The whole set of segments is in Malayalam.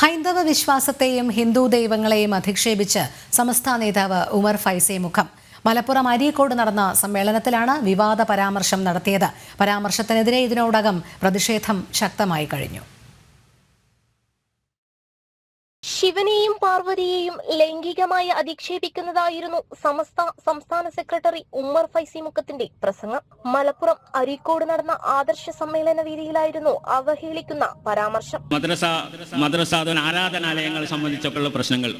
ഹൈന്ദവ വിശ്വാസത്തെയും ഹിന്ദു ദൈവങ്ങളെയും അധിക്ഷേപിച്ച് സമസ്ത നേതാവ് ഉമർ ഫൈസി മുഖം. മലപ്പുറം അരീക്കോട് നടന്ന സമ്മേളനത്തിലാണ് വിവാദ പരാമർശം നടത്തിയത്. പരാമർശത്തിനെതിരെ ഇതിനോടകം പ്രതിഷേധം ശക്തമായി കഴിഞ്ഞു. ശിവനെയും പാർവതിയെയും ലൈംഗികമായി അധിക്ഷേപിക്കുന്നതായിരുന്നു സംസ്ഥാന സെക്രട്ടറി ഉമ്മർ ഫൈസി മുക്കത്തിന്റെ പ്രസംഗം. മലപ്പുറം അരീക്കോട് നടന്ന ആദർശ സമ്മേളന വേദിയിലായിരുന്നു അവഹേളിക്കുന്ന പരാമർശം. മദ്രസ ആരാധനാലയങ്ങളെ സംബന്ധിച്ചൊക്കെയുള്ള പ്രശ്നങ്ങൾ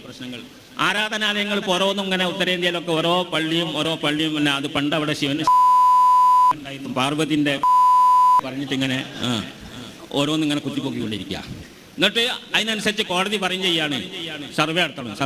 ആരാധനാലയങ്ങൾ ഓരോന്നും ഇങ്ങനെ ഉത്തരേന്ത്യയിലൊക്കെ ഓരോ പള്ളിയും പിന്നെ അത് പണ്ട് അവിടെ ശിവന് പാർവതിന്റെ പറഞ്ഞിട്ടിങ്ങനെ ഓരോന്നിങ്ങനെ കുത്തിപ്പൊക്കിക്കൊണ്ടിരിക്കുക. എന്നിട്ട് അതിനനുസരിച്ച് കോടതി പറയുകയാണ് സർവേ നടത്തണം.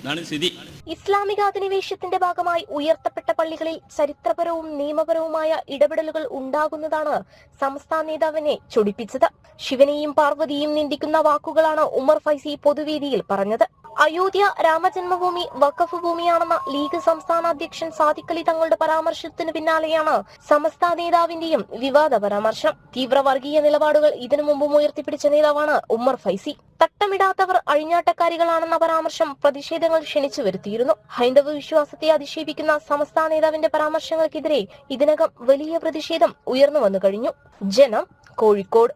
അതാണ് സ്ഥിതി. ഇസ്ലാമിക അധിനിവേശത്തിന്റെ ഭാഗമായി ഉയർത്തപ്പെട്ട പള്ളികളിൽ ചരിത്രപരവും നിയമപരവുമായ ഇടപെടലുകൾ ഉണ്ടാകുന്നതാണ് സമസ്ത നേതാവിനെ ചൊടിപ്പിച്ചത്. ശിവനെയും പാർവതിയും നിന്ദിക്കുന്ന വാക്കുകളാണ് ഉമർ ഫൈസി പൊതുവേദിയിൽ പറഞ്ഞത്. അയോധ്യ രാമജന്മഭൂമി വഖഫ് ഭൂമിയാണെന്ന ലീഗ് സംസ്ഥാന അധ്യക്ഷൻ സാദിഖ് അലി തങ്ങളുടെ പരാമർശത്തിന് പിന്നാലെയാണ് സമസ്ത നേതാവിന്റെയും വിവാദ പരാമർശം. തീവ്ര വർഗീയ നിലപാടുകൾ ഇതിനു മുമ്പും ഉയർത്തിപ്പിടിച്ച നേതാവാണ് ഉമർ ഫൈസി. തട്ടമിടാത്തവർ അഴിഞ്ഞാട്ടക്കാരികളാണെന്ന പരാമർശം പ്രതിഷേധങ്ങൾ ക്ഷണിച്ചു വരുത്തിയിരുന്നു. ഹൈന്ദവ വിശ്വാസത്തെ അധിക്ഷേപിക്കുന്ന സമസ്ത നേതാവിന്റെ പരാമർശങ്ങൾക്കെതിരെ ഇതിനകം വലിയ പ്രതിഷേധം ഉയർന്നു വന്നു കഴിഞ്ഞു. ജനം, കോഴിക്കോട്.